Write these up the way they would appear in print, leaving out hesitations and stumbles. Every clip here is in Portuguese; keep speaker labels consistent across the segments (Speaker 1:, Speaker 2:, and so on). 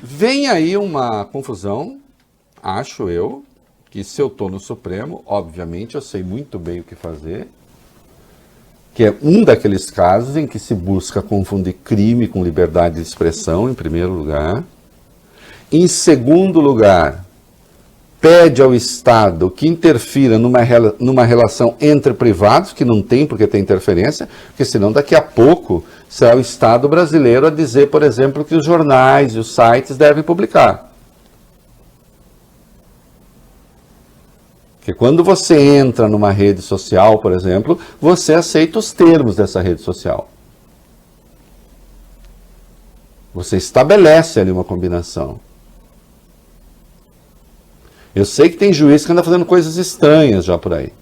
Speaker 1: Vem aí uma confusão, acho eu, que se eu estou no Supremo, obviamente eu sei muito bem o que fazer, que é um daqueles casos em que se busca confundir crime com liberdade de expressão, em primeiro lugar. Em segundo lugar, pede ao Estado que interfira numa relação entre privados, que não tem porque tem interferência, porque senão daqui a pouco será o Estado brasileiro a dizer, por exemplo, que os jornais e os sites devem publicar. Porque quando você entra numa rede social, por exemplo, você aceita os termos dessa rede social. Você estabelece ali uma combinação. Eu sei que tem juiz que anda fazendo coisas estranhas já por aí.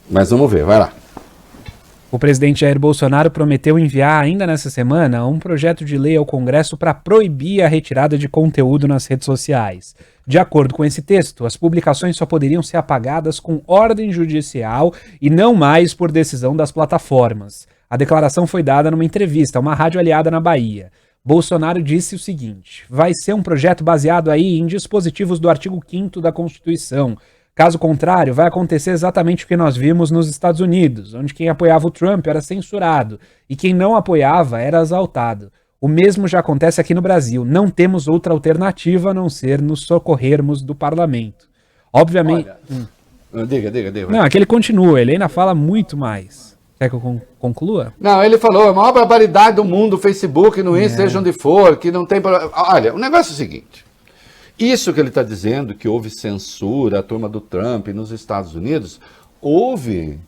Speaker 1: Mas vamos ver, vai lá.
Speaker 2: O presidente Jair Bolsonaro prometeu enviar ainda nessa semana um projeto de lei ao Congresso para proibir a retirada de conteúdo nas redes sociais. De acordo com esse texto, as publicações só poderiam ser apagadas com ordem judicial e não mais por decisão das plataformas. A declaração foi dada numa entrevista a uma rádio aliada na Bahia. Bolsonaro disse o seguinte: vai ser um projeto baseado aí em dispositivos do artigo 5º da Constituição. Caso contrário, vai acontecer exatamente o que nós vimos nos Estados Unidos, onde quem apoiava o Trump era censurado e quem não apoiava era exaltado. O mesmo já acontece aqui no Brasil. Não temos outra alternativa a não ser nos socorrermos do parlamento. Obviamente...
Speaker 1: Diga.
Speaker 2: Não, é que ele continua, ele ainda fala muito mais. Quer que eu conclua?
Speaker 1: Não, ele falou, a maior barbaridade do mundo, Facebook, no Insta, seja onde for, que não tem... Olha, o negócio é o seguinte, isso que ele está dizendo, que houve censura, a turma do Trump nos Estados Unidos, houve,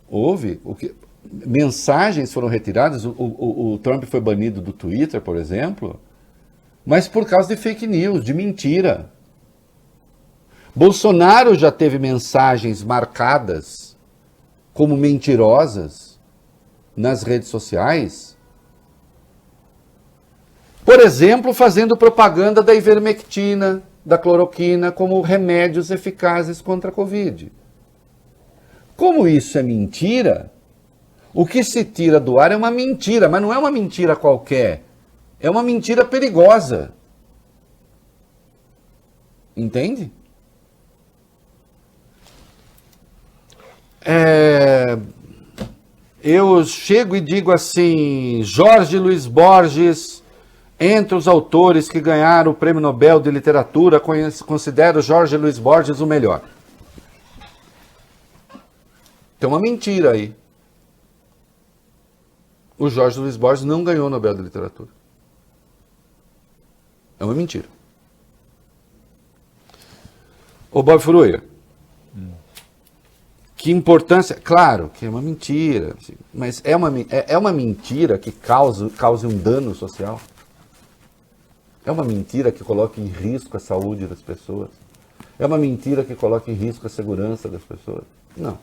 Speaker 1: o que, mensagens foram retiradas, o Trump foi banido do Twitter, por exemplo, mas por causa de fake news, de mentira. Bolsonaro já teve mensagens marcadas como mentirosas nas redes sociais, por exemplo, fazendo propaganda da ivermectina, da cloroquina, como remédios eficazes contra a Covid. Como isso é mentira, o que se tira do ar é uma mentira, mas não é uma mentira qualquer, é uma mentira perigosa. Entende? Eu chego e digo assim, Jorge Luiz Borges, entre os autores que ganharam o Prêmio Nobel de Literatura, considero Jorge Luiz Borges o melhor. Tem uma mentira aí. O Jorge Luiz Borges não ganhou o Nobel de Literatura. É uma mentira. Ô Bob Furuia, que importância... Claro que é uma mentira, mas é uma mentira que cause um dano social? É uma mentira que coloque em risco a saúde das pessoas? É uma mentira que coloque em risco a segurança das pessoas? Não.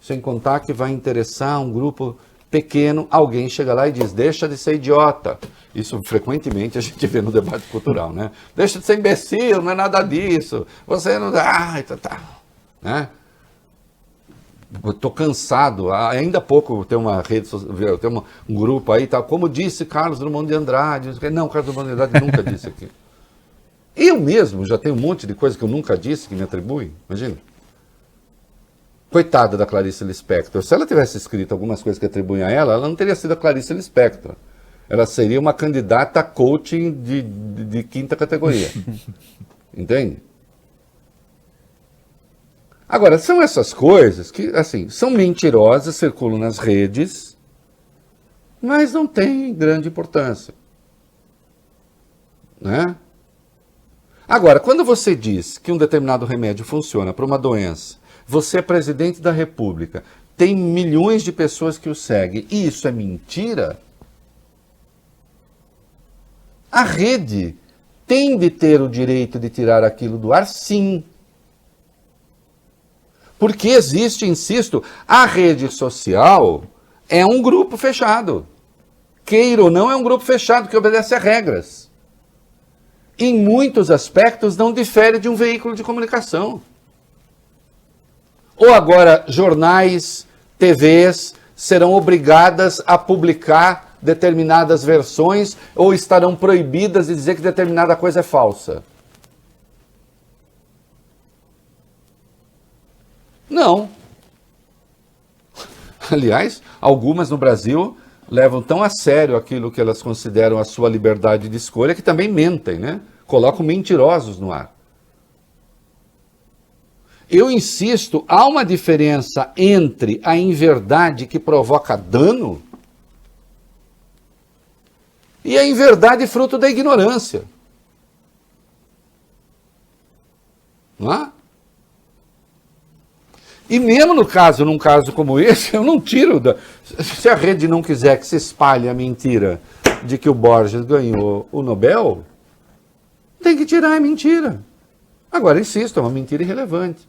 Speaker 1: Sem contar que vai interessar um grupo pequeno, alguém chega lá e diz, deixa de ser idiota. Isso frequentemente a gente vê no debate cultural, né? Deixa de ser imbecil, não é nada disso. Você não... né? Estou cansado, ainda há pouco tem uma rede social, tem um grupo aí, tá, como disse Carlos Drummond de Andrade. Não, Carlos Drummond de Andrade nunca disse aqui. Eu mesmo já tenho um monte de coisa que eu nunca disse, que me atribuem, imagina. Coitada da Clarice Lispector, se ela tivesse escrito algumas coisas que atribuem a ela não teria sido a Clarice Lispector. Ela seria uma candidata a coaching de quinta categoria. Entende? Agora, são essas coisas que, assim, são mentirosas, circulam nas redes, mas não têm grande importância. Né? Agora, quando você diz que um determinado remédio funciona para uma doença, você é presidente da República, tem milhões de pessoas que o seguem, e isso é mentira, a rede tem de ter o direito de tirar aquilo do ar, sim. Porque existe, insisto, a rede social é um grupo fechado. Queira ou não, é um grupo fechado que obedece a regras. Em muitos aspectos não difere de um veículo de comunicação. Ou agora jornais, TVs serão obrigadas a publicar determinadas versões ou estarão proibidas de dizer que determinada coisa é falsa? Não. Aliás, algumas no Brasil levam tão a sério aquilo que elas consideram a sua liberdade de escolha que também mentem, né? Colocam mentirosos no ar. Eu insisto, há uma diferença entre a inverdade que provoca dano e a inverdade fruto da ignorância. Não é? E mesmo num caso como esse, eu não tiro se a rede não quiser que se espalhe a mentira de que o Borges ganhou o Nobel, tem que tirar a mentira. Agora, insisto, é uma mentira irrelevante.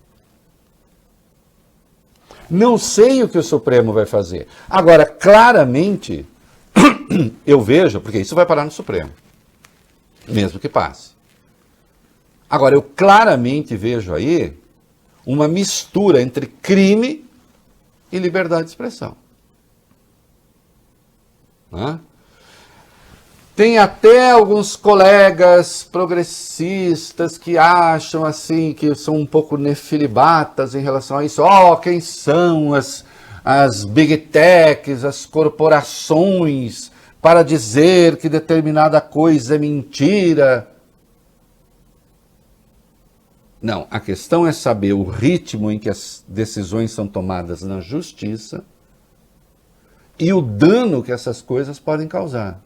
Speaker 1: Não sei o que o Supremo vai fazer. Agora, claramente, eu vejo, porque isso vai parar no Supremo, mesmo que passe. Agora, eu claramente vejo aí uma mistura entre crime e liberdade de expressão. Né? Tem até alguns colegas progressistas que acham assim, que são um pouco nefilibatas em relação a isso. Quem são as big techs, as corporações, para dizer que determinada coisa é mentira? Não, a questão é saber o ritmo em que as decisões são tomadas na justiça e o dano que essas coisas podem causar.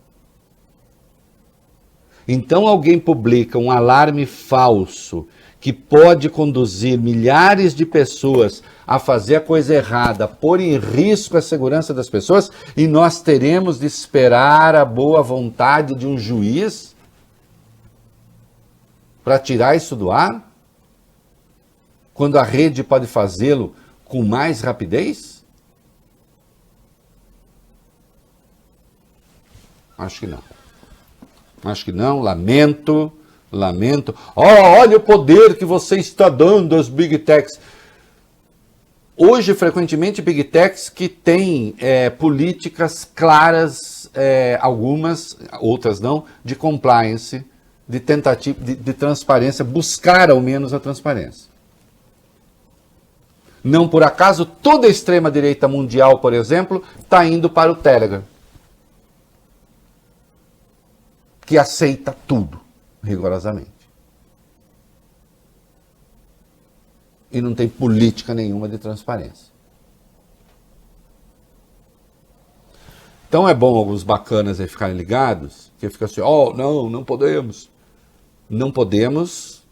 Speaker 1: Então alguém publica um alarme falso que pode conduzir milhares de pessoas a fazer a coisa errada, pôr em risco a segurança das pessoas, e nós teremos de esperar a boa vontade de um juiz para tirar isso do ar? Quando a rede pode fazê-lo com mais rapidez? Acho que não. Acho que não, lamento. Olha o poder que você está dando às Big Techs. Hoje, frequentemente, Big Techs que têm políticas claras, algumas, outras não, de compliance, de tentativa, de transparência, buscar ao menos a transparência. Não por acaso, toda a extrema-direita mundial, por exemplo, está indo para o Telegram, que aceita tudo, rigorosamente. E não tem política nenhuma de transparência. Então é bom alguns bacanas aí ficarem ligados, que fica assim, não podemos. Não podemos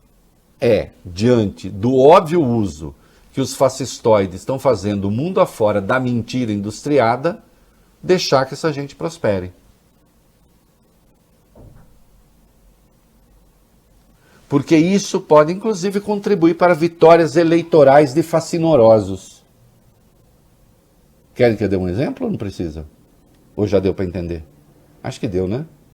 Speaker 1: diante do óbvio uso que os fascistoides estão fazendo o mundo afora da mentira industriada, deixar que essa gente prospere. Porque isso pode, inclusive, contribuir para vitórias eleitorais de facinorosos. Querem que eu dê um exemplo ou não precisa? Ou já deu para entender? Acho que deu, né?